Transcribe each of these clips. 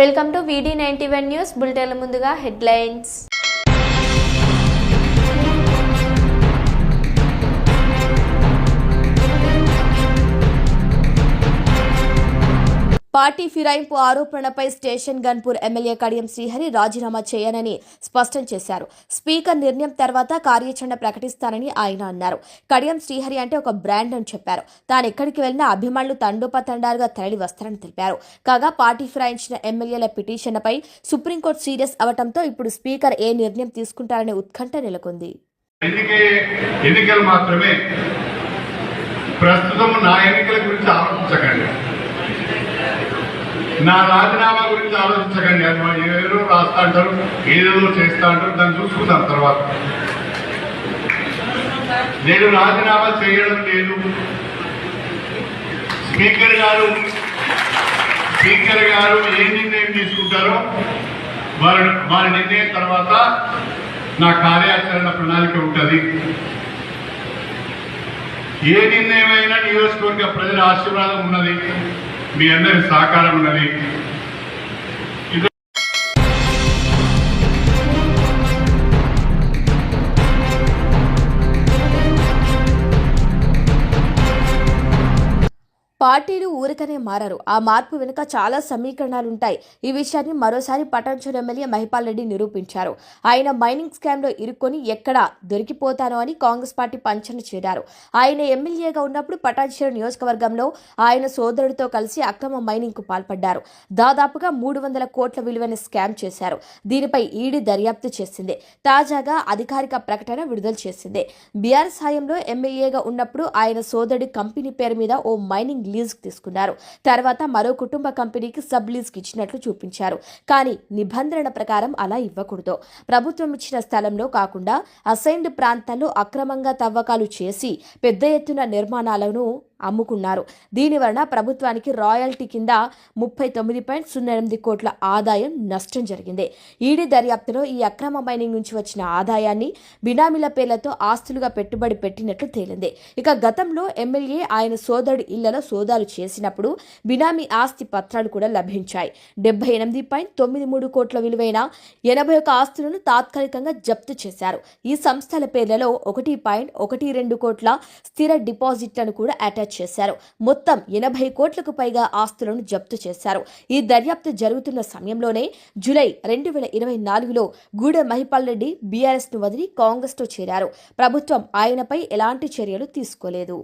Welcome to VD91 news బులెటిన్ల ముందుగా headlines. Party ఫిరాయింపు ఆరోపణలపై station Ghanpur MLA Kadiyam Srihari రాజీనామా చేయనని స్పష్టం చేశారు. స్పీకర్ నిర్ణయం తర్వాత కార్యాచరణ ప్రకటిస్తానని ఆయన అన్నారు. కడియం శ్రీహరి అంటే ఒక బ్రాండ్ అని చెప్పారు. తాను ఎక్కడికి వెళ్లినా అభిమానులు తండోపతండాలుగా తరలి వస్తారని తెలిపారు. కాగా పార్టీ ఫిరాయించిన ఎమ్మెల్యేల పిటిషన్పై సుప్రీంకోర్టు సీరియస్ అవడంతో ఇప్పుడు స్పీకర్ ఏ నిర్ణయం తీసుకుంటారనే ఉత్కంఠ నెలకొంది. ఎన్నికలు మాత్రమే, ప్రస్తుతం నా ఎన్నికల గురించి ఆలోచించకండి, నా రాజీనామా గురించి ఆలోచించకండి. ఏదో రాస్తా అంటారు, ఏదేదో చేస్తా అంటారు, దాన్ని చూసుకుంటాం తర్వాత. నేను రాజీనామా చేయడం లేదు. స్పీకర్ గారు ఏ నిర్ణయం తీసుకుంటారో వారి నిర్ణయం తర్వాత నా కార్యాచరణ ప్రణాళిక ఉంటుంది. ఏ నిర్ణయమైనా నియోజకవర్గ ప్రజల ఆశీర్వాదం ఉన్నది, మీ అందరి సహకారం ఉన్నది. పార్టీలు ఊరికనే మారారు. ఆ మార్పు వెనుక చాలా సమీకరణాలుంటాయి. ఈ విషయాన్ని మరోసారి పటాన్చెరు ఎమ్మెల్యే మహిపాల్ రెడ్డి నిరూపించారు. ఆయన మైనింగ్ స్కామ్లో ఇరుక్కొని ఎక్కడ దొరికిపోతానో అని కాంగ్రెస్ పార్టీ పంచన చేరారు. ఆయన ఎమ్మెల్యేగా ఉన్నప్పుడు పటాన్చెరు నియోజకవర్గంలో ఆయన సోదరుడితో కలిసి అక్రమ మైనింగ్ కు పాల్పడ్డారు. దాదాపుగా 300 కోట్ల విలువైన స్కామ్ చేశారు. దీనిపై ఈడీ దర్యాప్తు చేసింది. తాజాగా అధికారిక ప్రకటన విడుదల చేసింది. బీఆర్ఎస్ హయాంలో ఎమ్మెల్యేగా ఉన్నప్పుడు ఆయన సోదరుడి కంపెనీ పేరు మీద ఓ మైనింగ్ లీజ్ తీసుకున్నారు. తర్వాత మరో కుటుంబ కంపెనీకి సబ్ లీజ్ ఇచ్చినట్లు చూపించారు. కానీ నిబంధనల ప్రకారం అలా ఇవ్వకూడదు. ప్రభుత్వం ఇచ్చిన స్థలంలో కాకుండా అసైన్డ్ ప్రాంతాల్లో అక్రమంగా తవ్వకాలు చేసి పెద్ద ఎత్తున నిర్మాణాలను అమ్ముకున్నారు. దీనివలన ప్రభుత్వానికి రాయల్టీ కింద 39.08 కోట్ల ఆదాయం నష్టం జరిగింది. ఈడీ దర్యాప్తులో ఈ అక్రమ మైనింగ్ నుంచి వచ్చిన ఆదాయాన్ని బినామీల పేర్లతో ఆస్తులుగా పెట్టుబడి పెట్టినట్లు తేలింది. ఇక గతంలో ఎమ్మెల్యే ఆయన సోదరుడి ఇళ్లలో సోదాలు చేసినప్పుడు బినామీ ఆస్తి పత్రాలు కూడా లభించాయి. 78.93 కోట్ల విలువైన 81 ఆస్తులను తాత్కాలికంగా జప్తు చేశారు. ఈ సంస్థల పేర్లలో 1.12 కోట్ల స్థిర డిపాజిట్లను కూడా అటాచ్ చేశారు. మొత్తం 80 కోట్లకు పైగా ఆస్తులను జప్తు చేశారు. ఈ దర్యాప్తు జరుగుతున్న సమయంలోనే జూలై 2024లో గూడెం మహిపాల్ రెడ్డి బీఆర్ఎస్ ను వదిలి కాంగ్రెస్ తో చేరారు. ప్రభుత్వం ఆయనపై ఎలాంటి చర్యలు తీసుకోలేదు.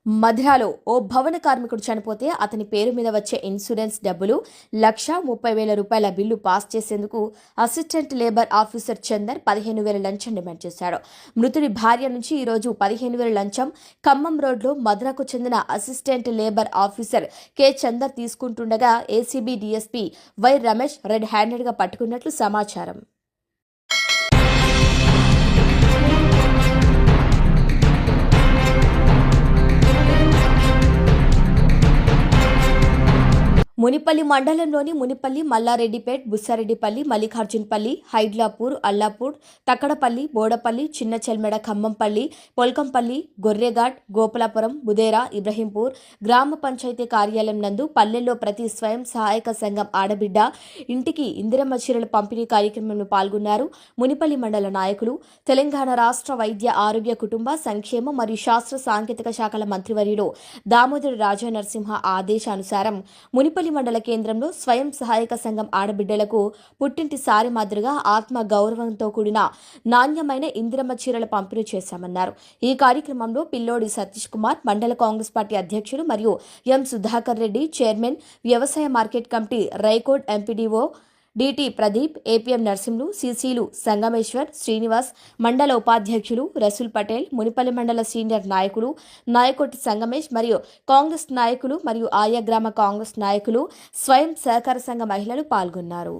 మధ్యలో ఓ భవన కార్మికుడు చనిపోతే అతని పేరు మీద వచ్చే ఇన్సూరెన్స్ డబ్బులు 1,30,000 రూపాయల బిల్లు పాస్ చేసేందుకు అసిస్టెంట్ లేబర్ ఆఫీసర్ చందర్ 15,000 లంచం డిమాండ్ చేశాడు. మృతుడి భార్య నుంచి ఈరోజు 15,000 లంచం ఖమ్మం రోడ్లో మద్రాకు చెందిన assistant labour officer K Chandar తీసుకుంటుండగా ACB DSP Y Ramesh red handed గా పట్టుకున్నట్లు సమాచారం. మునిపల్లి మండలంలోని మునిపల్లి, మల్లారెడ్డిపేట్, బుస్సారెడ్డిపల్లి, మల్లికార్జున్పల్లి, హైడ్లాపూర్, అల్లాపూర్, తక్కడపల్లి, బోడపల్లి, చిన్న చెల్మెడ, ఖమ్మంపల్లి, పొల్కంపల్లి, గొర్రెఘాట్, గోపాలపురం, బుదేరా, ఇబ్రహీంపూర్ గ్రామ పంచాయతీ కార్యాలయం నందు పల్లెల్లో ప్రతి స్వయం సహాయక సంఘం ఆడబిడ్డ ఇంటికి ఇందిరమ్మ చీరల పంపిణీ కార్యక్రమంలో పాల్గొన్నారు. మునిపల్లి మండల నాయకులు, తెలంగాణ రాష్ట్ర వైద్య ఆరోగ్య కుటుంబ సంక్షేమ మరియు శాస్త్ర సాంకేతిక శాఖల మంత్రివర్యులు దామోదరి రాజా నరసింహ ఆదేశానుసారం మునిపల్లి మండల కేంద్రంలో స్వయం సహాయక సంఘం ఆడబిడ్డలకు పుట్టింటి సారి మాదిరిగా ఆత్మ గౌరవంతో కూడిన నాణ్యమైన ఇందిరమ్మ చీరల పంపిణీ చేశామన్నారు. ఈ కార్యక్రమంలో పిల్లోడి సతీష్ కుమార్, మండల కాంగ్రెస్ పార్టీ అధ్యక్షులు మరియు ఎం సుధాకర్ రెడ్డి, చైర్మన్, వ్యవసాయ market committee Raikode MPDO DT Pradeep, APM Narsimhulu, సిసిలు సంగమేశ్వర్, శ్రీనివాస్, మండల ఉపాధ్యక్షులు రసూల్ పటేల్, మునిపల్లి మండల సీనియర్ నాయకులు నాయకొట్టి సంగమేష్ మరియు కాంగ్రెస్ నాయకులు మరియు ఆయా గ్రామ కాంగ్రెస్ నాయకులు, స్వయం సహకార సంఘ మహిళలు పాల్గొన్నారు.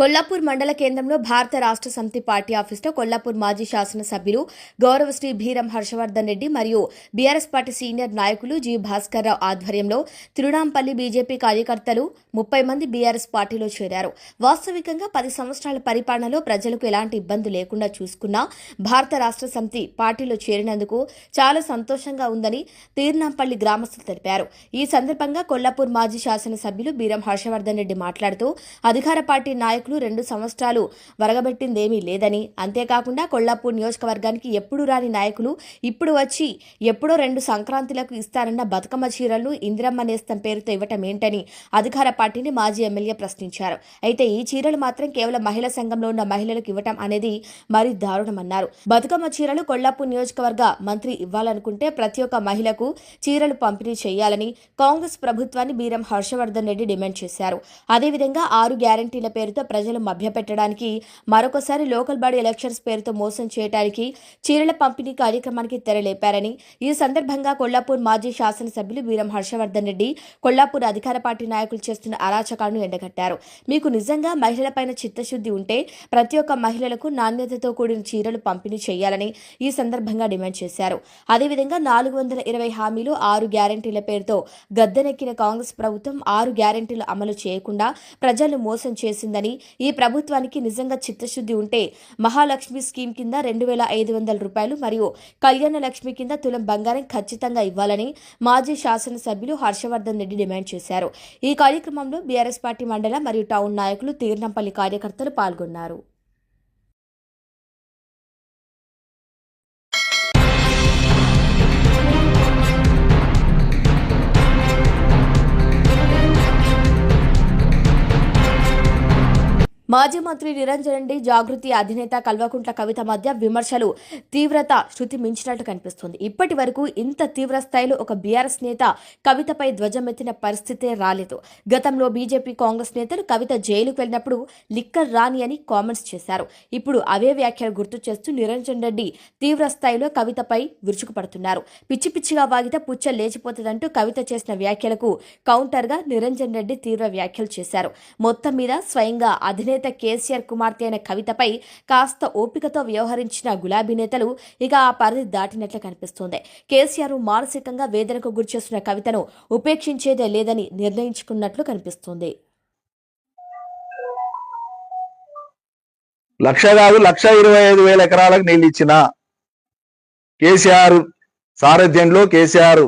కొల్లాపూర్ మండల కేంద్రంలో భారత రాష్ట్ర సమితి పార్టీ ఆఫీసులో కొల్లాపూర్ మాజీ శాసనసభ్యులు గౌరవశ్రీ భీరం హర్షవర్ధన్ రెడ్డి మరియు బీఆర్ఎస్ పార్టీ సీనియర్ నాయకులు జి భాస్కర్ రావు ఆధ్వర్యంలో తిరునాంపల్లి బీజేపీ కార్యకర్తలు 30 మంది బీఆర్ఎస్ పార్టీలో చేరారు. వాస్తవికంగా 10 సంవత్సరాల పరిపాలనలో ప్రజలకు ఎలాంటి ఇబ్బంది లేకుండా చూసుకున్న భారత రాష్ట్ర సమితి పార్టీలో చేరినందుకు చాలా సంతోషంగా ఉందని తిరునాంపల్లి గ్రామస్తులు తెలిపారు. ఈ సందర్భంగా కొల్లాపూర్ మాజీ శాసనసభ్యులు బీరం హర్షవర్ధన్ రెడ్డి మాట్లాడుతూ అధికార పార్టీ నాయకులు 2 సంవత్సరాలు వరగబెట్టిందేమీ లేదని, అంతేకాకుండా కొల్లాపూర్ నియోజకవర్గానికి ఎప్పుడు రాని నాయకులు ఇప్పుడు వచ్చి ఎప్పుడో 2 సంక్రాంతులకు ఇస్తారన్న బతుకమ్మ చీరలను ఇందిరమ్మ నేస్తం పేరుతో ఇవ్వటం ఏంటని అధికార పార్టీని మాజీ ఎమ్మెల్యే ప్రశ్నించారు. అయితే ఈ చీరలు మాత్రం కేవలం మహిళా సంఘంలో ఉన్న మహిళలకు ఇవ్వటం అనేది మరీ దారుణమన్నారు. బతుకమ్మ చీరలు కొల్లాపూర్ నియోజకవర్గ మంత్రి ఇవ్వాలనుకుంటే ప్రతి ఒక్క మహిళకు చీరలు పంపిణీ చేయాలని కాంగ్రెస్ ప్రభుత్వాన్ని బీరం హర్షవర్ధన్ రెడ్డి డిమాండ్ చేశారు. అదేవిధంగా 6 గ్యారంటీల పేరుతో ప్రజలు మభ్యపెట్టడానికి, మరొకసారి లోకల్ బాడీ ఎలక్షన్స్ పేరుతో మోసం చేయడానికి చీరల పంపిణీ కార్యక్రమానికి తెరలేపారని, ఈ సందర్భంగా కొల్లాపూర్ మాజీ శాసనసభ్యులు బీరం హర్షవర్ధన్ రెడ్డి కొల్లాపూర్ అధికార పార్టీ నాయకులు చేస్తున్న అరాచకాలను ఎండగట్టారు. మీకు నిజంగా మహిళలపైన చిత్తశుద్ధి ఉంటే ప్రతి ఒక్క మహిళలకు నాణ్యతతో కూడిన చీరలు పంపిణీ చేయాలని ఈ సందర్భంగా డిమాండ్ చేశారు. అదేవిధంగా 420 హామీలు 6 గ్యారంటీల పేరుతో గద్దెనెక్కిన కాంగ్రెస్ ప్రభుత్వం 6 గ్యారంటీలు అమలు చేయకుండా ప్రజలు మోసం చేసిందని, ఈ ప్రభుత్వానికి నిజంగా చిత్తశుద్ధి ఉంటే మహాలక్ష్మి స్కీమ్ కింద 2500 రూపాయలు మరియు కళ్యాణ లక్ష్మి కింద తులం బంగారం ఖచ్చితంగా ఇవ్వాలని మాజీ శాసనసభ్యులు హర్షవర్ధన్ రెడ్డి డిమాండ్ చేశారు. ఈ కార్యక్రమంలో బీఆర్ఎస్ పార్టీ మండల మరియు టౌన్ నాయకులు, తీర్నంపల్లి కార్యకర్తలు పాల్గొన్నారు. మాజీ మంత్రి నిరంజన్ రెడ్డి, జాగృతి అధినేత కల్వకుంట్ల కవిత మధ్య విమర్శలు తీవ్రత శృతి మించినట్టు కనిపిస్తుంది. ఇప్పటి వరకు ఇంత తీవ్ర స్థాయిలో ఒక బీఆర్ఎస్ నేత కవితపై ధ్వజమెత్తిన పరిస్థితే రాలేదు. గతంలో బీజేపీ, కాంగ్రెస్ నేతలు కవిత జైలుకు వెళ్లినప్పుడు లిక్కర్ రాని అని కామెంట్స్ చేశారు. ఇప్పుడు అవే వ్యాఖ్యలు గుర్తు చేస్తూ నిరంజన్ రెడ్డి తీవ్ర స్థాయిలో కవితపై విరుచుకుపడుతున్నారు. పిచ్చి పిచ్చిగా వాగితే పుచ్చ లేచిపోతుందంటూ కవిత చేసిన వ్యాఖ్యలకు కౌంటర్గా నిరంజన్ రెడ్డి తీవ్ర వ్యాఖ్యలు చేశారు. మొత్తం మీద స్వయంగా అధినేత కేసీఆర్ కుమార్తె అయిన కవితపై కాస్త ఓపికతో వ్యవహరించిన గులాబీ నేతలు ఇక ఆ పరిధి దాటినట్లు కనిపిస్తోంది. కేసీఆర్ మానసికంగా వేదనకు గురిచేస్తున్న కవితను ఉపేక్షించేదే లేదని నిర్ణయించుకున్నట్లు కనిపిస్తోంది. 1,25,000 ఎకరాలకు నీళ్ళు ఇచ్చిన కేసీఆర్ సారథ్యంలో, కేసీఆర్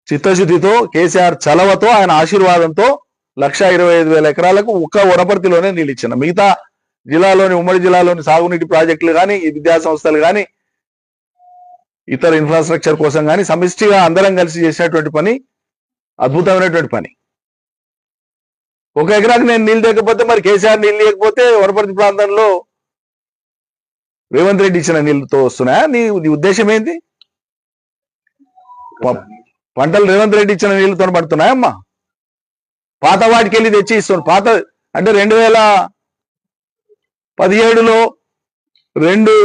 చిత్తశుద్ధితో, కేసీఆర్ చలవతో, ఆయన ఆశీర్వాదంతో 1,25,000 ఎకరాలకు ఒక్క వనపర్తిలోనే నీళ్ళు ఇచ్చిన. మిగతా జిల్లాలోని, ఉమ్మడి జిల్లాలోని సాగునీటి ప్రాజెక్టులు కానీ, విద్యా సంస్థలు కానీ, ఇతర ఇన్ఫ్రాస్ట్రక్చర్ కోసం కానీ సమిష్టిగా అందరం కలిసి చేసినటువంటి పని అద్భుతమైనటువంటి పని. 1 ఎకరాకి నేను నీళ్ళు లేకపోతే, మరి కేసీఆర్ నీళ్ళు లేకపోతే వనపర్తి ప్రాంతంలో రేవంత్ రెడ్డి ఇచ్చిన నీళ్ళతో వస్తున్నాయా? నీ ఉద్దేశం ఏంటి? పంటలు రేవంత్ రెడ్డి ఇచ్చిన నీళ్ళతో పడుతున్నాయమ్మా? పాత వాటికి వెళ్ళి తెచ్చి ఇస్తున్నాడు. పాత అంటే 2017లో 2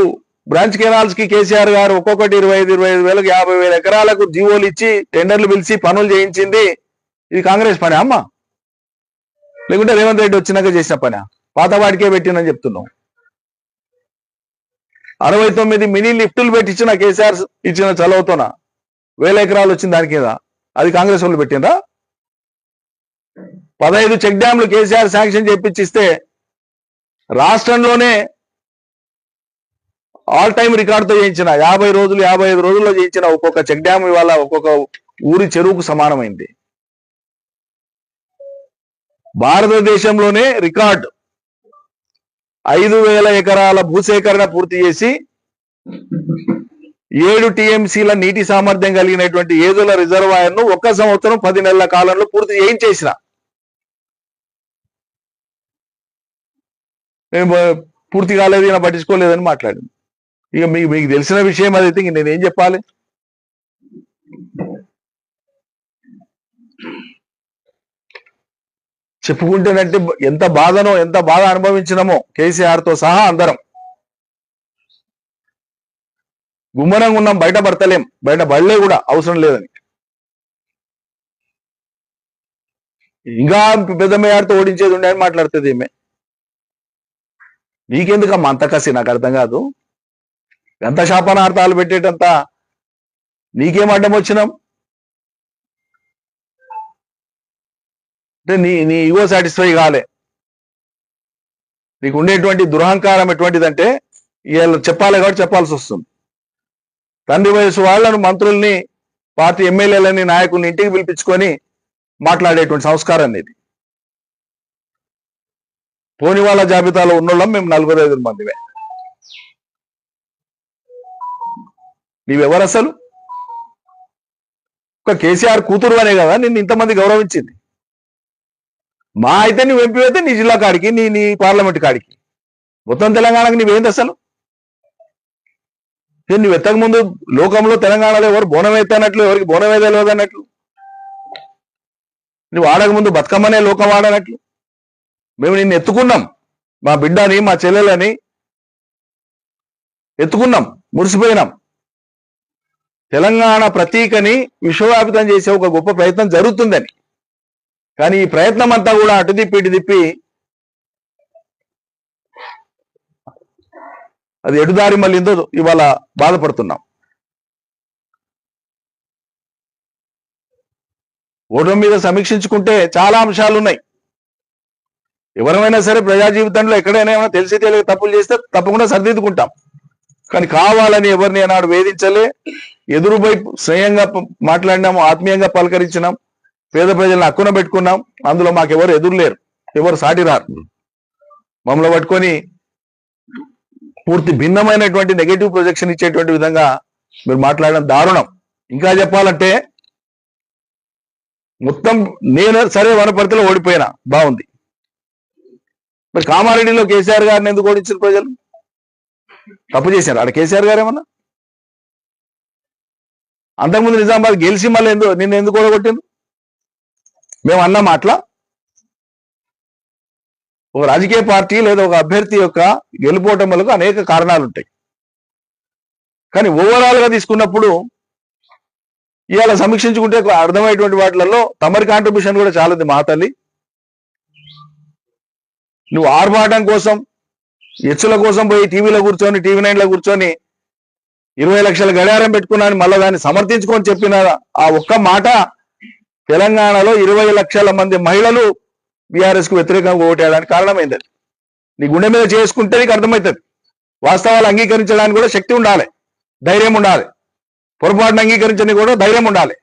బ్రాంచ్ కెనాల్స్ కి కేసీఆర్ గారు ఒక్కొక్కటి 25,000 50,000 ఎకరాలకు జీవోలు ఇచ్చి టెండర్లు పిలిచి పనులు చేయించింది. ఇది కాంగ్రెస్ పని అమ్మా, లేకుంటే రేవంత్ రెడ్డి వచ్చినాక చేసిన పని? పాత వాటికే పెట్టినని చెప్తున్నాం. 69 మినీ లిఫ్టులు పెట్టించిన కేసీఆర్ ఇచ్చిన చలవతోన 1000 ఎకరాలు వచ్చింది దాని కింద. అది కాంగ్రెస్ వాళ్ళు పెట్టినరా? 15 చెక్ డ్యాంలు కేసీఆర్ శాంక్షన్ చేపించిస్తే రాష్ట్రంలోనే ఆల్ టైమ్ రికార్డుతో చేయించిన 50 రోజులు 55 రోజుల్లో చేయించిన ఒక్కొక్క చెక్ డ్యామ్ ఇవాళ ఒక్కొక్క ఊరి చెరువుకు సమానమైంది. భారతదేశంలోనే రికార్డు 5,000 ఎకరాల భూసేకరణ పూర్తి చేసి 7 టీఎంసీల నీటి సామర్థ్యం కలిగినటువంటి ఏదుల రిజర్వాయర్ ను 1 సంవత్సరం 10 నెలల కాలంలో పూర్తి చేయించేసిన. మేము పూర్తి కాలేదు, ఈయన పట్టించుకోలేదని మాట్లాడింది. ఇక మీకు తెలిసిన విషయం అదైతే ఇంక నేనేం చెప్పాలి? చెప్పుకుంటేనంటే ఎంత బాధ అనుభవించినామో కేసీఆర్ తో సహా అందరం. గుమ్మనంగా ఉన్నాం, బయట పడతలేం, బయట పడలే కూడా అవసరం లేదని. ఇంకా పెద్ద మేయార్తో ఓడించేది ఉండే అని మాట్లాడుతుంది ఈమె. నీకెందుకమ్మా అంత కసి? నాకు అర్థం కాదు. ఎంత శాపనార్థాలు పెట్టేటంత నీకేం అడ్డం వచ్చినాం? అంటే నీ నీ ఈగో సాటిస్ఫై కాలే. నీకు ఉండేటువంటి దురహంకారం ఎటువంటిదంటే వీళ్ళు చెప్పాలి కాబట్టి చెప్పాల్సి వస్తుంది. తండ్రి వయసు వాళ్ళను, మంత్రుల్ని, పార్టీ ఎమ్మెల్యేలని, నాయకుల్ని ఇంటికి పిలిపించుకొని మాట్లాడేటువంటి సంస్కారం అనేది. పోని వాళ్ళ జాబితాలో ఉన్నోళ్ళం మేము 4-5 మందిమే. నీవెవరు అసలు? ఒక కేసీఆర్ కూతురు అనే కదా నిన్ను ఇంతమంది గౌరవించింది. మా అయితే నువ్వు ఎంపీ అయితే నీ జిల్లా కాడికి, నీ నీ పార్లమెంట్ కాడికి, మొత్తం తెలంగాణకి నువ్వేంది అసలు? నువ్వు ఎత్తక ముందు లోకంలో తెలంగాణలో ఎవరు బోనం ఎత్తనట్లు, ఎవరికి బోనం తెలియదు అన్నట్లు, నువ్వు ఆడక ముందు బతుకమ్మనే లోకం ఆడనట్లు. మేము నిన్ను ఎత్తుకున్నాం, మా బిడ్డని, మా చెల్లెలని ఎత్తుకున్నాం, మురిసిపోయినాం. తెలంగాణ ప్రతీకని విశ్వవ్యాపితం చేసే ఒక గొప్ప ప్రయత్నం జరుగుతుందని. కానీ ఈ ప్రయత్నం అంతా కూడా అటు తిప్పి ఇటు తిప్పి అది ఎటుదారి మళ్ళీందో ఇవాళ బాధపడుతున్నాం. ఓటమి మీద సమీక్షించుకుంటే చాలా అంశాలు ఉన్నాయి. ఎవరైనా సరే ప్రజా జీవితంలో ఎక్కడైనా ఏమైనా తెలిసి తెలియక తప్పులు చేస్తే తప్పకుండా సరిదిద్దుకుంటాం. కానీ కావాలని ఎవరిని అన్నాడు వేధించలే. ఎదురుపై స్నేహంగా మాట్లాడినాము, ఆత్మీయంగా పలకరించినాం, పేద ప్రజలను హక్కున పెట్టుకున్నాం. అందులో మాకెవరు ఎదురులేరు, ఎవరు సాటి రారు. మమ్మల్ని పట్టుకొని పూర్తి భిన్నమైనటువంటి నెగటివ్ ప్రొజెక్షన్ ఇచ్చేటువంటి విధంగా మీరు మాట్లాడడం దారుణం. ఇంకా చెప్పాలంటే మొత్తం నేను సరే వనపర్తిలో ఓడిపోయినా బాగుంది, మరి కామారెడ్డిలో కేసీఆర్ గారిని ఎందుకు ఓడించారు ప్రజలు? తప్పు చేశారు ఆడ కేసీఆర్ గారు ఏమన్నా? అంతకుముందు నిజామాబాద్ గెలిచి మళ్ళీ నిన్ను ఎందుకు ఓడగొట్టింది? మేము అన్న మాటల ఒక రాజకీయ పార్టీ లేదా ఒక అభ్యర్థి యొక్క గెలుపోటములకు అనేక కారణాలు ఉంటాయి. కానీ ఓవరాల్ గా తీసుకున్నప్పుడు ఇవాళ సమీక్షించుకుంటే అర్థమయ్యేటువంటి వాటిలలో తమరి కాంట్రిబ్యూషన్ కూడా చాలా ఉంది. మా తల్లి, నువ్వు ఆర్భాటం కోసం, ఎచ్చుల కోసం పోయి టీవీలో కూర్చొని, టీవీ 9లో కూర్చొని 20 లక్షల గడియారం పెట్టుకున్నాను మళ్ళీ దాన్ని సమర్థించుకొని చెప్పిన ఆ ఒక్క మాట తెలంగాణలో 20 లక్షల మంది మహిళలు బీఆర్ఎస్ కు వ్యతిరేకంగా ఓటేయడానికి కారణమైంది. నీ గుండె మీద చేసుకుంటే నీకు అర్థమవుతుంది. వాస్తవాలు అంగీకరించడానికి కూడా శక్తి ఉండాలి, ధైర్యం ఉండాలి. పొరపాటును అంగీకరించడానికి కూడా ధైర్యం ఉండాలి.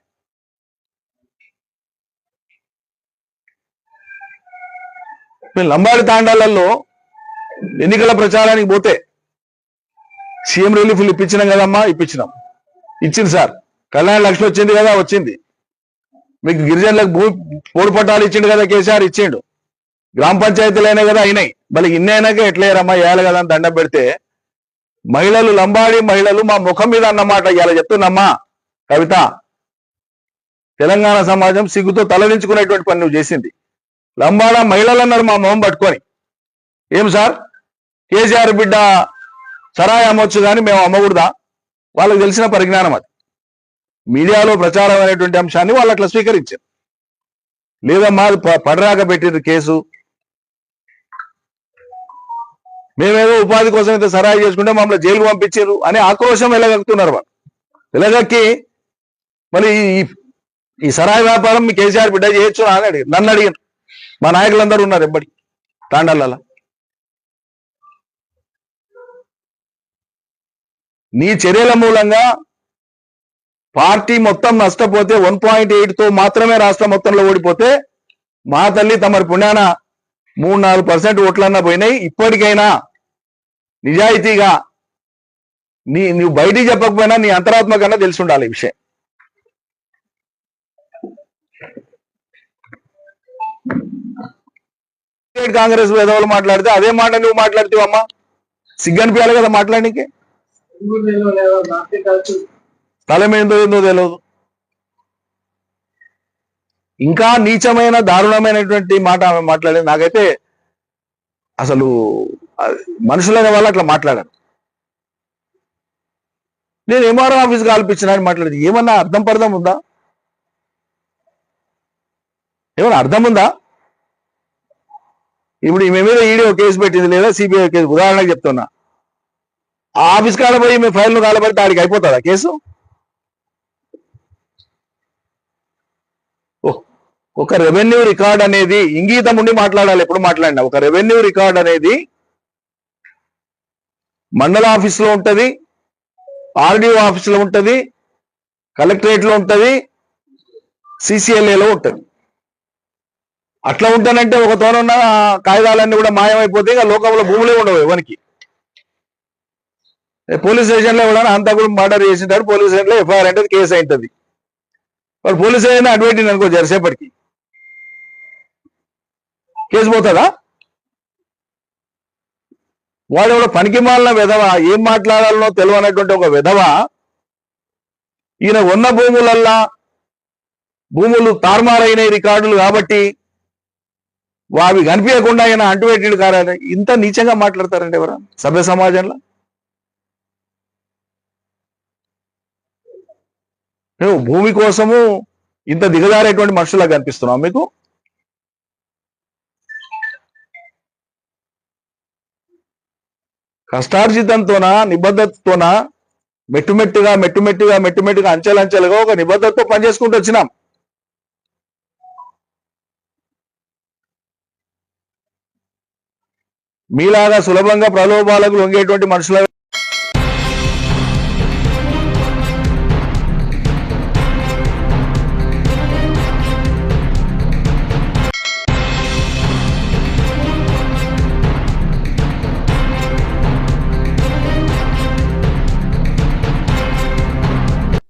లంబాడి తాండాలలో ఎన్నికల ప్రచారానికి పోతే సీఎం రిలీఫ్లు ఇప్పించినాం కదమ్మా, ఇప్పించినాం, ఇచ్చింది సార్. కళ్యాణ లక్ష్మి వచ్చింది కదా, వచ్చింది. మీకు గిరిజనులకు పోడు పట్టాలు ఇచ్చిండు కదా కేసీఆర్, ఇచ్చిండు. గ్రామ పంచాయతీలు అయినా కదా అయినాయి. మళ్ళీ ఇన్నైనాక ఎట్లేరమ్మా వేయాలి కదా అని దండం పెడితే మహిళలు, లంబాడి మహిళలు మా ముఖం మీద అన్నమాట ఇలా చెప్తున్నమ్మా కవిత, తెలంగాణ సమాజం సిగ్గుతో తలదించుకునేటువంటి పని నువ్వు చేసింది. లంబాడ మహిళలు అన్నారు మా మొహం పట్టుకొని, ఏం సార్ కేసీఆర్ బిడ్డ సరాయి అమ్మొచ్చు కానీ మేము అమ్మకూడదా? వాళ్ళకి తెలిసిన పరిజ్ఞానం అది. మీడియాలో ప్రచారం అనేటువంటి అంశాన్ని వాళ్ళు అట్లా స్వీకరించారు. లేదమ్మా పడరాక పెట్టింది కేసు, మేమేదో ఉపాధి కోసం అయితే సరాయి చేసుకుంటే మమ్మల్ని జైలుకు పంపించారు అని ఆక్రోశం వెళ్ళగలుగుతున్నారు వాళ్ళు. వెళ్ళగక్కి మరి ఈ సరాయి వ్యాపారం మీ కేసీఆర్ బిడ్డ చేయొచ్చు అని అడిగారు. నన్ను అడిగారు, మా నాయకులందరూ ఉన్నారు ఎప్పటి తాండాల. నీ చర్యల మూలంగా పార్టీ మొత్తం నష్టపోతే 1.8తో మాత్రమే రాష్ట్రం మొత్తంలో ఓడిపోతే మా తల్లి తమరి పుణ్యాన 3-4% ఓట్లన్నా పోయినాయి. ఇప్పటికైనా నిజాయితీగా నువ్వు బయటికి చెప్పకపోయినా నీ అంతరాత్మ కన్నా తెలిసి ఉండాలి ఈ విషయం. కాంగ్రెస్ పేదవాళ్ళు మాట్లాడితే అదే మాట నువ్వు మాట్లాడుతావమ్మా, సిగ్గనిపించాలి కదా మాట్లాడడానికి. స్థలం ఏందో తెలియదు. ఇంకా నీచమైన దారుణమైనటువంటి మాట ఆమె మాట్లాడేది. నాకైతే అసలు మనుషులైన వాళ్ళు అట్లా మాట్లాడారు. నేను ఎంఆర్ఓ ఆఫీస్ కాల్పించిన అని మాట్లాడేది ఏమన్నా అర్థం ఉందా? ఏమన్నా అర్థం ఉందా? ఇప్పుడు ఈమె మీద ఈడీ కేసు పెట్టింది లేదా సిబిఐ కేసు, ఉదాహరణకు చెప్తున్నా. ఆ ఆఫీస్ కాడ పోయి మీ ఫైల్ను కాలబడితే ఆడికి అయిపోతుందా కేసు? ఒక రెవెన్యూ రికార్డ్ అనేది ఇంగీతం ఉండి మాట్లాడాలి. ఎప్పుడు మాట్లాడినా ఒక రెవెన్యూ రికార్డ్ అనేది మండల ఆఫీసులో ఉంటది, ఆర్డీఓ ఆఫీసులో ఉంటది, కలెక్టరేట్ లో ఉంటది, సిసిఎల్ఏలో ఉంటది. అట్లా ఉంటానంటే ఒక తోనున్న కాగితాలన్నీ కూడా మాయమైపోతే ఇక లోకంలో భూములే ఉండవు ఎవరికి. పోలీస్ స్టేషన్లో ఎవడన్నా అంతా కూడా మర్డర్ చేసింటాడు, పోలీస్ స్టేషన్లో ఎఫ్ఐఆర్ అంటే కేసు అయింటది. వాడు పోలీస్ స్టేషన్ అడ్వైట్ అనుకో జరిసేపటికి కేసు పోతుందా? వాడు ఎవడో పనికి మాలిన విధవ, ఏం మాట్లాడాలనో తెలియనటువంటి ఒక విధవ ఈయన ఉన్న భూములు తారుమారైన రికార్డులు కాబట్టి అవి కనిపించకుండా ఆయన అంటుపెట్టిడు కారని ఇంత నీచంగా మాట్లాడతారండి ఎవరు సభ్య సమాజంలో? భూమి కోసము ఇంత దిగజారేటువంటి మనుషులా కనిపిస్తున్నాం మీకు? కష్టార్జితంతోనా నిబద్ధతతోనా మెట్టుమెట్టుగా అంచెలంచెలుగా ఒక నిబద్ధతతో పనిచేసుకుంటూ వచ్చినాం. మీలాగా సులభంగా ప్రలోభాలకు లొంగేటువంటి మనుషుల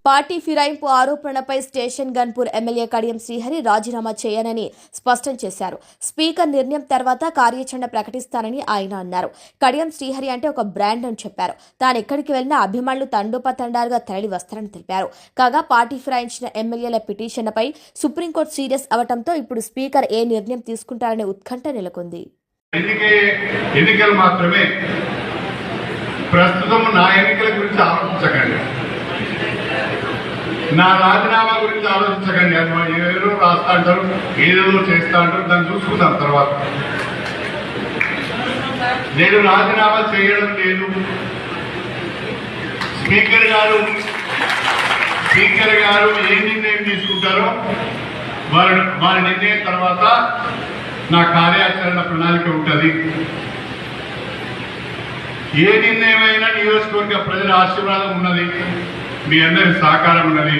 పార్టీ ఫిరాయింపు ఆరోపణలపై స్టేషన్ గన్పూర్ ఎమ్మెల్యే కడియం శ్రీహరి రాజీనామా చేయనని స్పష్టం చేశారు. స్పీకర్ నిర్ణయం తర్వాత కార్యాచరణ ప్రకటిస్తానని ఆయన అన్నారు. కడియం శ్రీహరి అంటే ఒక బ్రాండ్ అని చెప్పారు. తాను ఎక్కడికి వెళ్లినా అభిమానులు తండోపతండాలుగా తరలి వస్తారని తెలిపారు. కాగా పార్టీ ఫిరాయించిన ఎమ్మెల్యేల పిటిషన్పై సుప్రీంకోర్టు సీరియస్ అవడంతో ఇప్పుడు స్పీకర్ ఏ నిర్ణయం తీసుకుంటారనే ఉత్కంఠ నెలకొంది. ఎన్నికలు మాత్రమే, ప్రస్తుతం నా ఎన్నికల గురించి ఆలోచించకండి, నా రాజీనామా గురించి ఆలోచించకండి. ఏదో రాస్తా అంటారు, ఏదేదో చేస్తా అంటారు, దాన్ని చూసుకుందాం తర్వాత. నేను రాజీనామా చేయడం లేదు. స్పీకర్ గారు ఏ నిర్ణయం తీసుకుంటారో వారి నిర్ణయం తర్వాత నా కార్యాచరణ ప్రణాళిక ఉంటుంది. ఏ నిర్ణయమైనా నియోజకవర్గ ప్రజల ఆశీర్వాదం ఉన్నది, మీ అందరి సహకారం ఉన్నది.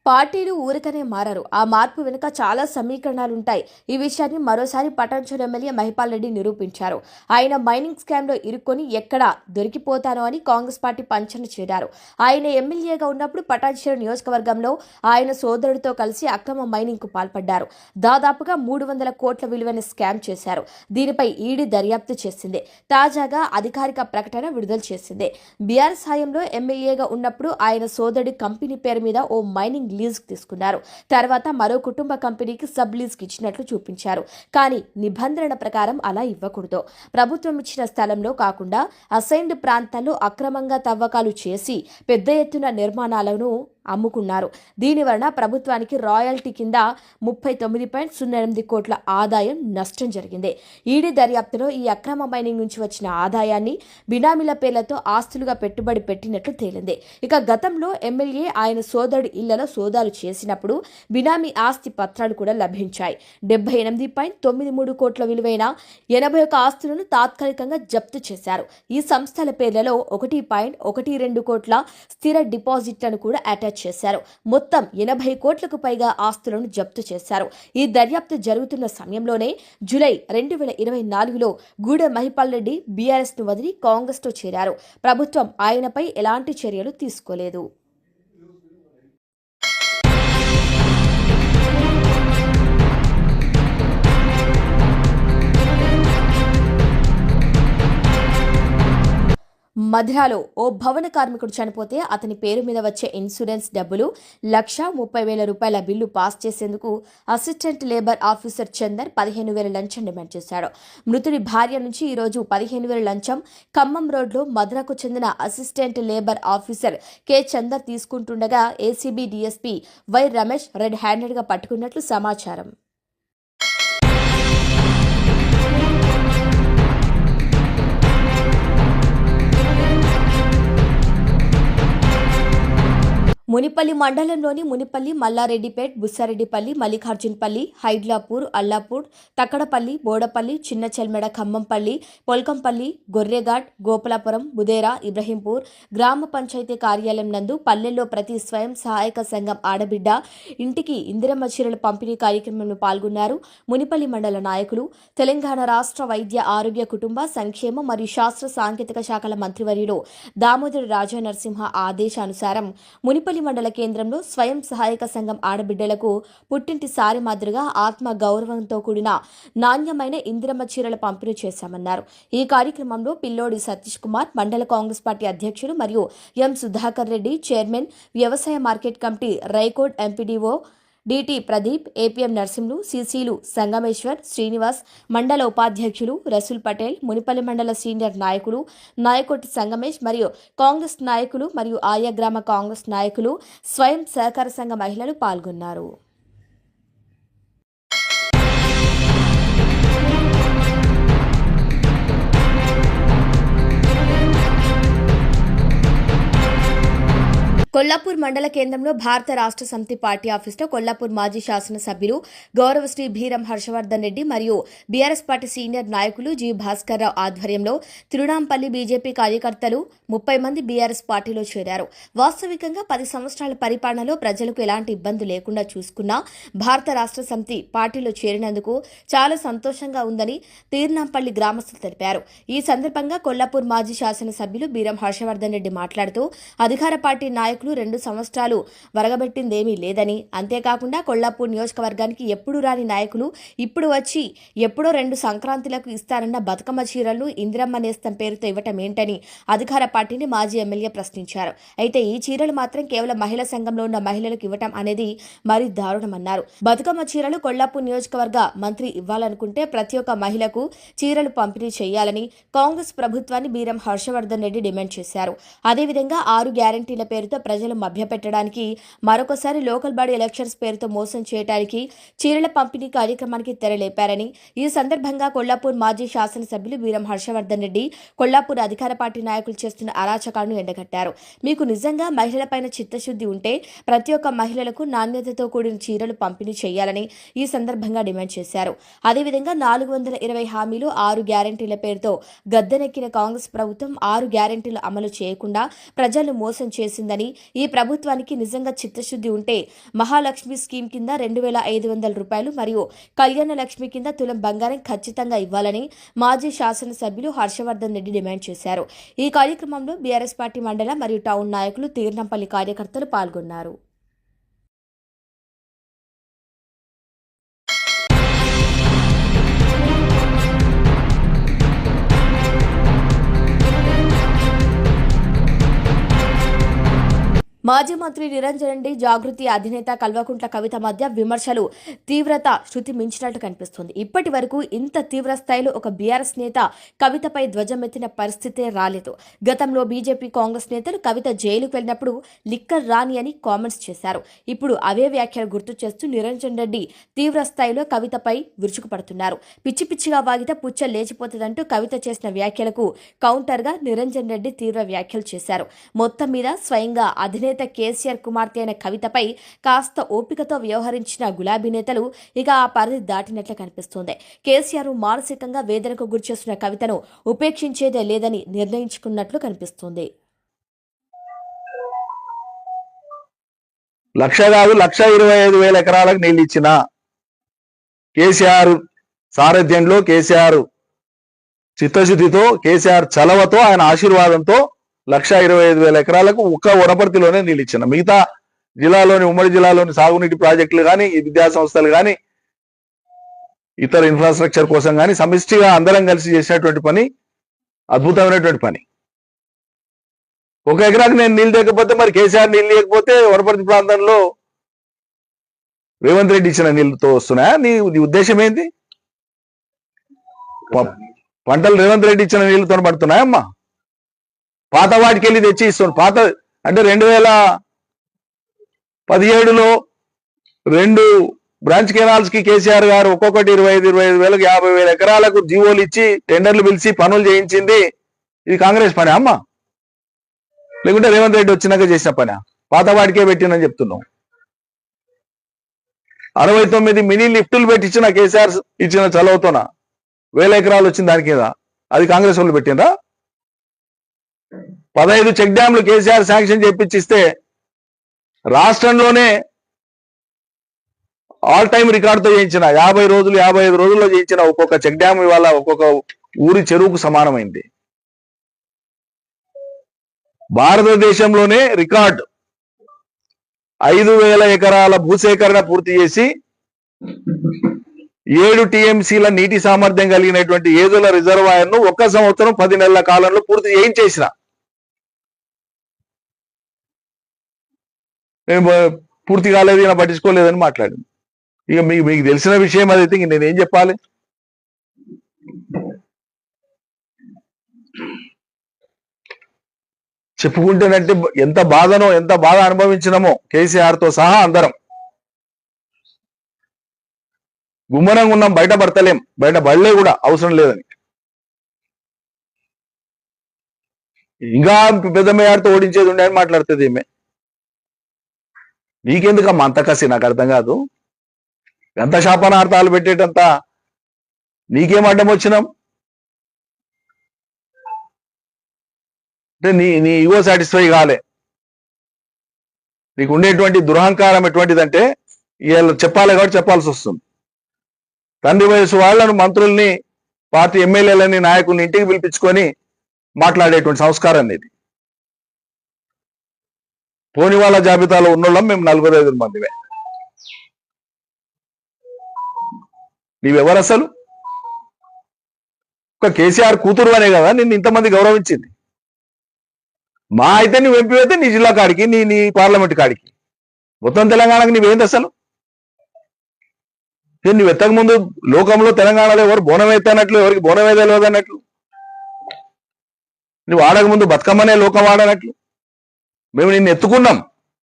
పార్టీలు ఊరికనే మారరు. ఆ మార్పు వెనుక చాలా సమీకరణాలుంటాయి. ఈ విషయాన్ని మరోసారి పటాన్చెరు ఎమ్మెల్యే మహిపాల్ రెడ్డి నిరూపించారు. ఆయన మైనింగ్ స్కామ్లో ఇరుక్కొని ఎక్కడ దొరికిపోతానో అని కాంగ్రెస్ పార్టీ పంచన చేరారు. ఆయన ఎమ్మెల్యేగా ఉన్నప్పుడు పటాన్చెరు నియోజకవర్గంలో ఆయన సోదరుడితో కలిసి అక్రమ మైనింగ్కు పాల్పడ్డారు. దాదాపుగా 300 కోట్ల విలువైన స్కామ్ చేశారు. దీనిపై ఈడీ దర్యాప్తు చేసింది. తాజాగా అధికారిక ప్రకటన విడుదల చేసింది. బీఆర్ఎస్ హయాంలో ఎమ్మెల్యేగా ఉన్నప్పుడు ఆయన సోదరుడి కంపెనీ పేరు మీద ఓ మైనింగ్ లీజ్కి తీసుకున్నారు. తర్వాత మరో కుటుంబ కంపెనీకి సబ్ లీజ్కి ఇచ్చినట్లు చూపించారు. కానీ నిబంధనల ప్రకారం అలా ఇవ్వకూడదు. ప్రభుత్వం ఇచ్చిన స్థలంలో కాకుండా అసైన్డ్ ప్రాంతాల్లో అక్రమంగా తవ్వకాలు చేసి పెద్ద ఎత్తున నిర్మాణాలను అమ్ముకున్నారు. దీనివలన ప్రభుత్వానికి రాయల్టీ కింద 39.08 కోట్ల ఆదాయం నష్టం జరిగింది. ఈడీ దర్యాప్తులో ఈ అక్రమ మైనింగ్ నుంచి వచ్చిన ఆదాయాన్ని బినామీల పేర్లతో ఆస్తులుగా పెట్టుబడి పెట్టినట్లు తేలింది. ఇక గతంలో ఎమ్మెల్యే ఆయన సోదరుడి ఇళ్లలో సోదాలు చేసినప్పుడు బినామీ ఆస్తి పత్రాలు కూడా లభించాయి. 78.93 కోట్ల విలువైన 81 ఆస్తులను తాత్కాలికంగా జప్తు చేశారు. ఈ సంస్థల పేర్లలో 1.12 కోట్ల స్థిర డిపాజిట్లను కూడా అటాచ్ చేశారు. మొత్తం 80 కోట్లకు పైగా ఆస్తులను జప్తు చేశారు. ఈ దర్యాప్తు జరుగుతున్న సమయంలోనే జూలై 2024లో గూడెం మహిపాల్ రెడ్డి బీఆర్ఎస్ ను వదిలి కాంగ్రెస్ తో చేరారు. ప్రభుత్వం ఆయనపై ఎలాంటి చర్యలు తీసుకోలేదు. మధిరాలో ఓ భవన కార్మికుడు చనిపోతే అతని పేరు మీద వచ్చే ఇన్సూరెన్స్ డబ్బులు 1,30,000 రూపాయల బిల్లు పాస్ చేసేందుకు అసిస్టెంట్ లేబర్ ఆఫీసర్ చందర్ 15,000 లంచం డిమాండ్ చేశాడు. మృతుడి భార్య నుంచి ఈరోజు 15,000 లంచం ఖమ్మం రోడ్లో మధిరకు చెందిన assistant labour officer K Chandar తీసుకుంటుండగా ACB DSP Y Ramesh red హ్యాండెడ్గా పట్టుకున్నట్లు సమాచారం. మునిపల్లి మండలంలోని మునిపల్లి, మల్లారెడ్డిపేట్, బుస్సారెడ్డిపల్లి, మల్లికార్జున్పల్లి, హైడ్లాపూర్, అల్లాపూర్, తక్కడపల్లి, బోడపల్లి, చిన్నచెల్మెడ, ఖమ్మంపల్లి, పొల్కంపల్లి, గొర్రెఘాట్, గోపాలపురం, బుదేరా, ఇబ్రహీంపూర్ గ్రామ పంచాయతీ కార్యాలయం నందు పల్లెల్లో ప్రతి స్వయం సహాయక సంఘం ఆడబిడ్డ ఇంటికి ఇందిరమ్మ చీరల పంపిణీ కార్యక్రమంలో పాల్గొన్నారు. మునిపల్లి మండల నాయకులు, తెలంగాణ రాష్ట్ర వైద్య ఆరోగ్య కుటుంబ సంక్షేమ మరియు శాస్త్ర సాంకేతిక శాఖల మంత్రివర్యులు దామోదర రాజనరసింహ ఆదేశానుసారం మునిపల్లి మండల కేంద్రంలో స్వయం సహాయక సంఘం ఆడబిడ్డలకు పుట్టింటి సారి మాదిరిగా ఆత్మ గౌరవంతో కూడిన నాణ్యమైన ఇందిరమ్మ చీరల పంపిణీ చేశామన్నారు. ఈ కార్యక్రమంలో పిల్లోడి సతీష్ కుమార్, మండల కాంగ్రెస్ పార్టీ అధ్యక్షుడు మరియు ఎం సుధాకర్ రెడ్డి, చైర్మన్, వ్యవసాయ market committee Raikode MPDO DT Pradeep, APM Narsimhulu, సిసిలు సంగమేశ్వర్, శ్రీనివాస్, మండల ఉపాధ్యక్షులు రసూల్ పటేల్, మునిపల్లి మండల సీనియర్ నాయకులు నాయకోటి సంగమేష్ మరియు కాంగ్రెస్ నాయకులు మరియు ఆయా గ్రామ కాంగ్రెస్ నాయకులు, స్వయం సహకార సంఘ మహిళలు పాల్గొన్నారు. కొల్లాపూర్ మండల కేంద్రంలో భారత రాష్ట్ర సమితి పార్టీ ఆఫీసులో కొల్లాపూర్ మాజీ శాసనసభ్యులు గౌరవశ్రీ భీరం హర్షవర్ధన్ రెడ్డి మరియు బీఆర్ఎస్ పార్టీ సీనియర్ నాయకులు జి భాస్కర్రావు ఆధ్వర్యంలో తిరునాంపల్లి బీజేపీ కార్యకర్తలు 30 మంది బీఆర్ఎస్ పార్టీలో చేరారు. వాస్తవికంగా 10 సంవత్సరాల పరిపాలనలో ప్రజలకు ఎలాంటి ఇబ్బంది లేకుండా చూసుకున్న భారత రాష్ట్ర సమితి పార్టీలో చేరినందుకు చాలా సంతోషంగా ఉందని తిరునాంపల్లి గ్రామస్తులు తెలిపారు. ఈ సందర్భంగా కొల్లాపూర్ మాజీ శాసనసభ్యులు బీరం హర్షవర్ధన్ రెడ్డి మాట్లాడుతూ అధికార పార్టీ నాయకులు 2 సంవత్సరాలు వరగబెట్టిందేమీ లేదని, అంతేకాకుండా కొల్లాపూర్ నియోజకవర్గానికి ఎప్పుడు రాని నాయకులు ఇప్పుడు వచ్చి ఎప్పుడో 2 సంక్రాంతులకు ఇస్తారన్న బతుకమ్మ చీరలను ఇందిరమ్మ నేస్తం పేరుతో ఇవ్వటం ఏంటని అధికార పార్టీని మాజీ ఎమ్మెల్యే ప్రశ్నించారు. అయితే ఈ చీరలు మాత్రం కేవలం మహిళా సంఘంలో ఉన్న మహిళలకు ఇవ్వటం అనేది మరీ దారుణమన్నారు. బతుకమ్మ చీరలు కొల్లాపూర్ నియోజకవర్గ మంత్రి ఇవ్వాలనుకుంటే ప్రతి ఒక్క మహిళకు చీరలు పంపిణీ చేయాలని కాంగ్రెస్ ప్రభుత్వాన్ని బీరం హర్షవర్ధన్ రెడ్డి డిమాండ్ చేశారు. అదేవిధంగా 6 గ్యారంటీల పేరుతో ప్రజలు మభ్యపెట్టడానికి, మరొకసారి లోకల్ బాడీ ఎలక్షన్స్ పేరుతో మోసం చేయడానికి చీరల పంపిణీ కార్యక్రమానికి తెరలేపారని, ఈ సందర్భంగా కొల్లాపూర్ మాజీ శాసనసభ్యులు బీరం హర్షవర్ధన్ రెడ్డి కొల్లాపూర్ అధికార పార్టీ నాయకులు చేస్తున్న అరాచకాలను ఎండగట్టారు. మీకు నిజంగా మహిళలపైన చిత్తశుద్ధి ఉంటే ప్రతి ఒక్క మహిళలకు నాణ్యతతో కూడిన చీరలు పంపిణీ చేయాలని ఈ సందర్భంగా డిమాండ్ చేశారు. అదేవిధంగా 420 హామీలు 6 గ్యారంటీల పేరుతో గద్దెనెక్కిన కాంగ్రెస్ ప్రభుత్వం 6 గ్యారంటీలు అమలు చేయకుండా ప్రజలను మోసం చేసిందని, ఈ ప్రభుత్వానికి నిజంగా చిత్తశుద్ధి ఉంటే మహాలక్ష్మి స్కీమ్ కింద 2,500 రూపాయలు మరియు కళ్యాణ లక్ష్మి కింద తులం బంగారం ఖచ్చితంగా ఇవ్వాలని మాజీ శాసనసభ్యులు హర్షవర్ధన్ రెడ్డి డిమాండ్ చేశారు. ఈ కార్యక్రమంలో బీఆర్ఎస్ పార్టీ మండల మరియు టౌన్ నాయకులు, తీర్నంపల్లి కార్యకర్తలు పాల్గొన్నారు. మాజీ మంత్రి నిరంజన్ రెడ్డి, జాగృతి అధినేత కల్వకుంట్ల కవిత మధ్య విమర్శలు తీవ్రత శృతి మించినట్టు కనిపిస్తుంది. ఇప్పటి వరకు ఇంత తీవ్ర స్థాయిలో ఒక బీఆర్ఎస్ నేత కవితపై ధ్వజమెత్తిన పరిస్థితే రాలేదు. గతంలో బీజేపీ, కాంగ్రెస్ నేతలు కవిత జైలుకు వెళ్లినప్పుడు లిక్కర్ రాని అని కామెంట్స్ చేశారు. ఇప్పుడు అవే వ్యాఖ్యలు గుర్తు చేస్తూ నిరంజన్ రెడ్డి తీవ్ర స్థాయిలో కవితపై విరుచుకుపడుతున్నారు. పిచ్చి పిచ్చిగా వాగితే పుచ్చ లేచిపోతుందంటూ కవిత చేసిన వ్యాఖ్యలకు కౌంటర్గా నిరంజన్ రెడ్డి తీవ్ర వ్యాఖ్యలు చేశారు. మొత్తం మీద స్వయంగా అధినేత కేసీఆర్ కుమార్తె అయిన కవితపై కాస్త ఓపికతో వ్యవహరించిన గులాబీ నేతలు ఇక ఆ పరిధి దాటినట్లు కనిపిస్తోంది. కేసీఆర్ మానసికంగా వేదనకు గురిచేస్తున్న కవితను ఉపేక్షించేదే లేదని నిర్ణయించుకున్నట్లు కనిపిస్తోంది. 1,25,000 ఎకరాలకు నీళ్ళు ఇచ్చిన కేసీఆర్ సారథ్యంలో, కేసీఆర్ చిత్తశుద్ధితో, కేసీఆర్ చలవతో, ఆయన ఆశీర్వాదంతో 1,25,000 ఎకరాలకు ఒక్క వనపర్తిలోనే నీళ్ళు ఇచ్చిన. మిగతా జిల్లాలోని, ఉమ్మడి జిల్లాలోని సాగునీటి ప్రాజెక్టులు కానీ, విద్యా సంస్థలు కానీ, ఇతర ఇన్ఫ్రాస్ట్రక్చర్ కోసం కానీ సమిష్టిగా అందరం కలిసి చేసినటువంటి పని అద్భుతమైనటువంటి పని. ఒక ఎకరాకి నేను నీళ్ళు లేకపోతే మరి కేసీఆర్ నీళ్ళు లేకపోతే వనపర్తి ప్రాంతంలో రేవంత్ రెడ్డి ఇచ్చిన నీళ్ళతో వస్తున్నాయా? నీ ఉద్దేశం ఏంటి? పంటలు రేవంత్ రెడ్డి ఇచ్చిన నీళ్ళతో పడుతున్నాయమ్మా? పాత వాటికి వెళ్ళి తెచ్చి ఇస్తున్నాడు. పాత అంటే 2017లో 2 బ్రాంచ్ కెనాల్స్ కి కేసీఆర్ గారు ఒక్కొక్కటి 25 వేలకు 50,000 ఎకరాలకు జీవోలు ఇచ్చి టెండర్లు పిలిచి పనులు చేయించింది. ఇది కాంగ్రెస్ పని అమ్మా? లేకుంటే రేవంత్ రెడ్డి వచ్చినాక చేసిన పని? పాత వాటికే పెట్టినని చెప్తున్నాం. 69 మినీ లిఫ్టులు పెట్టించిన కేసీఆర్ ఇచ్చిన చలవతోన 1000 ఎకరాలు వచ్చింది దాని కింద. అది కాంగ్రెస్ వాళ్ళు పెట్టిందా? 15 చెక్ డ్యాంలు కేసీఆర్ శాంక్షన్ చేపించిస్తే రాష్ట్రంలోనే ఆల్ టైమ్ రికార్డుతో చేయించిన 50 రోజులు 55 రోజుల్లో చేయించిన ఒక్కొక్క చెక్ డ్యామ్ ఇవాళ ఒక్కొక్క ఊరి చెరువుకు సమానమైంది. భారతదేశంలోనే రికార్డు 5,000 ఎకరాల భూసేకరణ పూర్తి చేసి 7 టీఎంసీల నీటి సామర్థ్యం కలిగినటువంటి ఏదుల రిజర్వాయర్ ను 1 సంవత్సరం 10 నెలల కాలంలో పూర్తి చేయించేసిన. మేము పూర్తి కాలేదు, ఈయన పట్టించుకోలేదని మాట్లాడింది. ఇక మీకు తెలిసిన విషయం అదైతే ఇంక నేనేం చెప్పాలి? చెప్పుకుంటేనంటే ఎంత బాధ అనుభవించినామో కేసీఆర్ తో సహా అందరం. గుమ్మరంగా ఉన్నాం, బయట పడతలేం, బయట పడలే కూడా అవసరం లేదని. ఇంకా పెద్ద మేయార్తో ఓడించేది ఉండే అని మాట్లాడుతుంది ఈమె. నీకెందుకమ్మా అంత కసి? నాకు అర్థం కాదు. ఎంత శాపనార్థాలు పెట్టేటంత నీకేం అడ్డం వచ్చినాం? అంటే నీ ఈగో సాటిస్ఫై కాలే. నీకు ఉండేటువంటి దురహంకారం ఎటువంటిదంటే వీళ్ళు చెప్పాలి కాబట్టి చెప్పాల్సి వస్తుంది. తండ్రి వయసు వాళ్లను, మంత్రుల్ని, పార్టీ ఎమ్మెల్యేలని, నాయకుల్ని ఇంటికి పిలిపించుకొని మాట్లాడేటువంటి సంస్కారం ఇది. పోని వాళ్ళ జాబితాలో ఉన్నోళ్ళం మేము 45 మందిమే. నీవెవరు అసలు? ఒక కేసీఆర్ కూతురు అనే కదా నిన్ను ఇంతమంది గౌరవించింది. మా అయితే నువ్వు ఎంపీ అయితే నీ జిల్లా కాడికి, నీ పార్లమెంట్ కాడికి, మొత్తం తెలంగాణకి నీవేంది అసలు? నువ్వు ఎత్తక ముందు లోకంలో తెలంగాణలో ఎవరు బోనం ఎత్తనట్లు, ఎవరికి బోనం తెలియదు అన్నట్లు, నువ్వు ఆడక ముందు బతుకమ్మనే లోకం ఆడనట్లు. మేము నిన్ను ఎత్తుకున్నాం,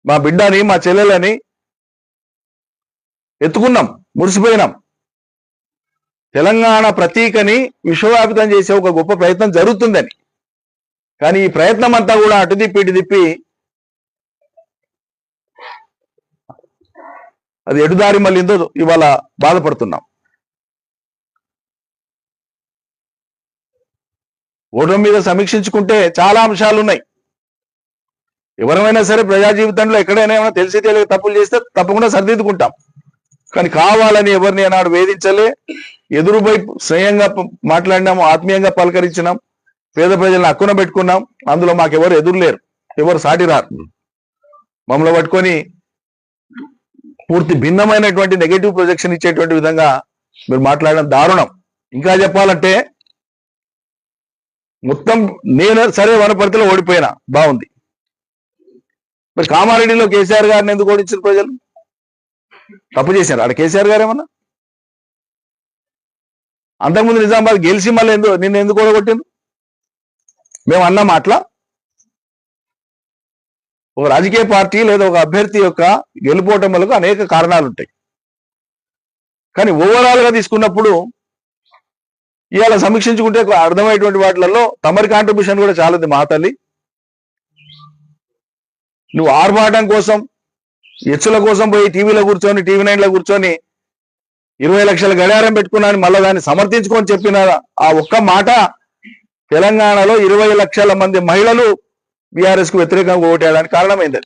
మా బిడ్డని, మా చెల్లెలని ఎత్తుకున్నాం, మురిసిపోయినాం. తెలంగాణ ప్రతీకని విశ్వవ్యాపితం చేసే ఒక గొప్ప ప్రయత్నం జరుగుతుందని. కానీ ఈ ప్రయత్నం అంతా కూడా అటు తిప్పి ఇటు తిప్పి అది ఎటుదారి మళ్ళీందో ఇవాళ బాధపడుతున్నాం. ఓటమి మీద సమీక్షించుకుంటే చాలా అంశాలు ఉన్నాయి. ఎవరైనా సరే ప్రజా జీవితంలో ఎక్కడైనా ఏమైనా తెలిసి తెలియక తప్పులు చేస్తే తప్పకుండా సరిదిద్దుకుంటాం. కానీ కావాలని ఎవరిని అన్నాడు వేధించలే. ఎదురుపై స్నేహంగా మాట్లాడినాము, ఆత్మీయంగా పలకరించినాం, పేద ప్రజలను హక్కున పెట్టుకున్నాం. అందులో మాకెవరు ఎదురులేరు, ఎవరు సాటి రారు. మమ్మల్ని పట్టుకొని పూర్తి భిన్నమైనటువంటి నెగటివ్ ప్రొజెక్షన్ ఇచ్చేటువంటి విధంగా మీరు మాట్లాడడం దారుణం. ఇంకా చెప్పాలంటే మొత్తం నేను సరే వనపర్తిలో ఓడిపోయినా బాగుంది, మరి కామారెడ్డిలో కేసీఆర్ గారిని ఎందుకు ఓడించారు ప్రజలు? తప్పు చేశారు ఆడ కేసీఆర్ గారు ఏమన్నా? అంతకుముందు నిజామాబాద్ గెలిచి మళ్ళీ నిన్ను ఎందుకు ఓడగొట్టింది? మేము అన్న మాటల ఒక రాజకీయ పార్టీ లేదా ఒక అభ్యర్థి యొక్క గెలుపోటములకు అనేక కారణాలు ఉంటాయి. కానీ ఓవరాల్ గా తీసుకున్నప్పుడు ఇవాళ సమీక్షించుకుంటే అర్థమయ్యేటువంటి వాటిలలో తమరి కాంట్రిబ్యూషన్ కూడా చాలా ఉంది. మా తల్లి, నువ్వు ఆర్భాటం కోసం, ఎచ్చుల కోసం పోయి టీవీలో కూర్చొని, టీవీ 9లో కూర్చొని 20 లక్షల గడియారం పెట్టుకున్నాను మళ్ళీ దాన్ని సమర్థించుకొని చెప్పిన ఆ ఒక్క మాట తెలంగాణలో 20 లక్షల మంది మహిళలు బీఆర్ఎస్ కు వ్యతిరేకంగా ఓటేయడానికి కారణమైంది.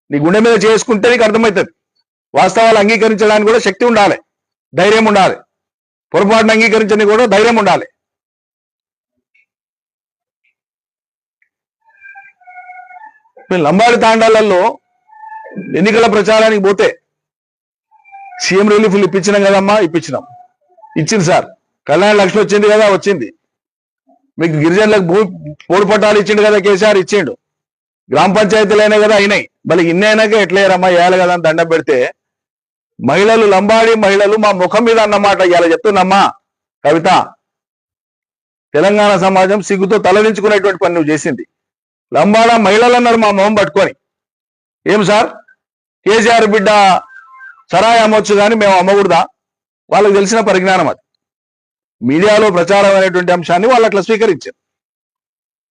నీ గుండె మీద చేసుకుంటే నీకు అర్థమవుతుంది. వాస్తవాలు అంగీకరించడానికి కూడా శక్తి ఉండాలి, ధైర్యం ఉండాలి. పొరపాటును అంగీకరించడానికి కూడా ధైర్యం ఉండాలి. లంబాడి తాండాలలో ఎన్నికల ప్రచారానికి పోతే సీఎం రిలీఫ్లు ఇప్పించినాం కదమ్మా, ఇచ్చింది సార్. కళ్యాణ లక్ష్మి వచ్చింది కదా, వచ్చింది. మీకు గిరిజనులకు పోడు పట్టాలు ఇచ్చిండు కదా కేసీఆర్, ఇచ్చిండు. గ్రామ పంచాయతీలైనా కదా అయినాయి, మళ్ళీ ఇన్ని అయినాక ఎట్లేరమ్మా వేయాలి కదా అని దండం పెడితే మహిళలు, లంబాడి మహిళలు మా ముఖం మీద అన్నమాట ఇవాళ చెప్తున్నామ్మా కవిత. తెలంగాణ సమాజం సిగ్గుతో తలదించుకునేటువంటి పని నువ్వు చేసింది. లంబాడ మహిళలు అన్నారు మా మొహం పట్టుకొని, ఏం సార్ కేసీఆర్ బిడ్డ సరాయి అమ్మొచ్చు కానీ మేము అమ్మకూడదా? వాళ్ళకి తెలిసిన పరిజ్ఞానం అది. మీడియాలో ప్రచారం అనేటువంటి అంశాన్ని వాళ్ళు అట్లా స్వీకరించారు.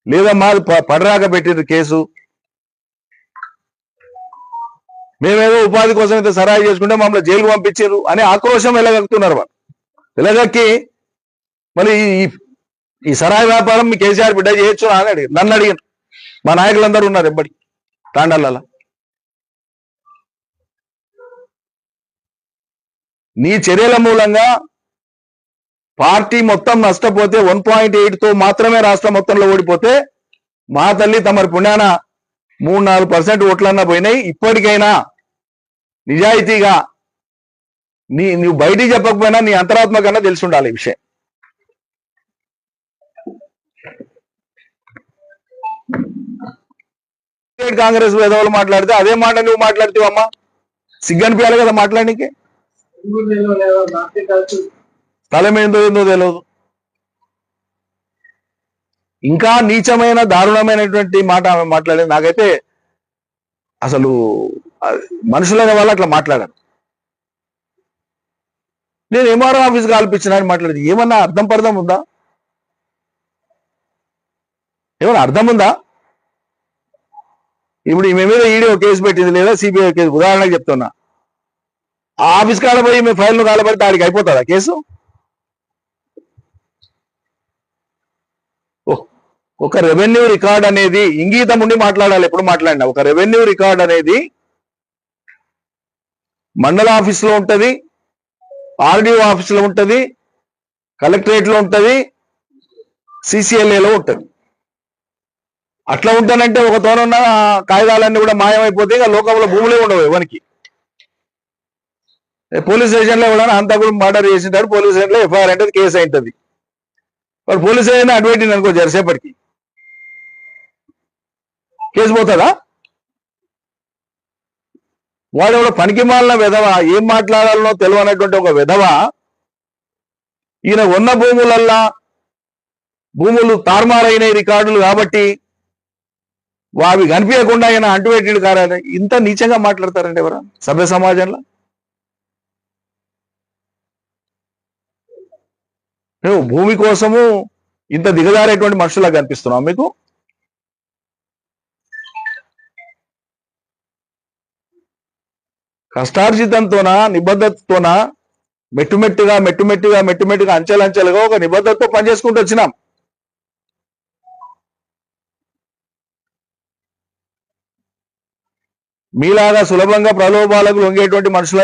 లేదమ్మా పడరాక పెట్టిండ్రు కేసు, మేమేదో ఉపాధి కోసం అయితే సరాయి చేసుకుంటే మమ్మల్ని జైలుకు పంపించారు అని ఆక్రోశం వెళ్ళగలుగుతున్నారు. వాళ్ళు వెళ్ళగక్కి మళ్ళీ ఈ సరాయి వ్యాపారం మీ కేసీఆర్ బిడ్డ చేయొచ్చు అని అడిగారు. నన్ను అడిగారు, మా నాయకులందరూ ఉన్నారు ఎప్పటి తాండాలలో. నీ చర్యల మూలంగా పార్టీ మొత్తం నష్టపోతే 1.8తో మాత్రమే రాష్ట్రం మొత్తంలో ఓడిపోతే మా తల్లి తమరి పుణ్యాన 3-4% ఓట్లన్నా పోయినాయి. ఇప్పటికైనా నిజాయితీగా నువ్వు బయటికి చెప్పకపోయినా నీ అంతరాత్మ కన్నా తెలిసి ఉండాలి ఈ విషయం. కాంగ్రెస్ వేదవులు మాట్లాడితే అదే మాట నువ్వు మాట్లాడుతావమ్మా, సిగ్గనిపించాలి కదా మాట్లాడడానికి. స్థలం ఏందో తెలియదు. ఇంకా నీచమైన దారుణమైనటువంటి మాట ఆమె మాట్లాడేది. నాకైతే అసలు మనుషులైన వాళ్ళు అట్లా మాట్లాడారు. నేను ఎంఆర్ఓ ఆఫీస్ కల్పించిన అని మాట్లాడేది ఏమన్నా అర్థం ఉందా? ఏమన్నా అర్థం ఉందా? ఇప్పుడు ఈమె మీద ఈడీ కేసు పెట్టింది లేదా సిబిఐ కేసు, ఉదాహరణకు చెప్తున్నా. ఆ ఆఫీస్ కాడ పోయి మీ ఫైల్ను కాలబెడితే ఆడికి అయిపోతుందా కేసు? ఒక రెవెన్యూ రికార్డ్ అనేది ఇంగీతం ఉండి మాట్లాడాలి. ఎప్పుడు మాట్లాడినా ఒక రెవెన్యూ రికార్డ్ అనేది మండల ఆఫీసులో ఉంటది, ఆర్డీఓ ఆఫీసులో ఉంటది, కలెక్టరేట్ లో ఉంటది, సిసిఎల్ఏలో ఉంటది. అట్లా ఉంటానంటే ఒక తోనున్న కాగితాలన్నీ కూడా మాయమైపోతే ఇక లోకంలో భూములే ఉండవు ఎవరికి. పోలీస్ స్టేషన్ లో కూడా హంతకుడు మర్డర్ చేసింటాడు, పోలీస్ స్టేషన్ లో ఎఫ్ఐఆర్ అంటే కేసు అయింటది. వాడు పోలీస్ స్టేషన్ అడ్వైట్ అనుకో జరిసేపటికి కేసు పోతుందా? వాడు ఎవడో పనికి మాలిన విధవ, ఏం మాట్లాడాలనో తెలియనటువంటి ఒక విధవ ఈయన ఉన్న భూములు తారుమారైన రికార్డులు కాబట్టి అవి కనిపించకుండా ఆయన అంటుపెట్టిండు కారని ఇంత నీచంగా మాట్లాడతారండి ఎవరా సభ్య సమాజంలో? మేము భూమి కోసము ఇంత దిగజారేటువంటి మనుషులకు కనిపిస్తున్నాం మీకు? కష్టార్జితంతోనా నిబద్ధతతోనా మెట్టుమెట్టుగా అంచెలంచెలుగా ఒక నిబద్ధతతో పనిచేసుకుంటూ వచ్చినాం. మీలాగా సులభంగా ప్రలోభాలకు లొంగేటువంటి మనుషుల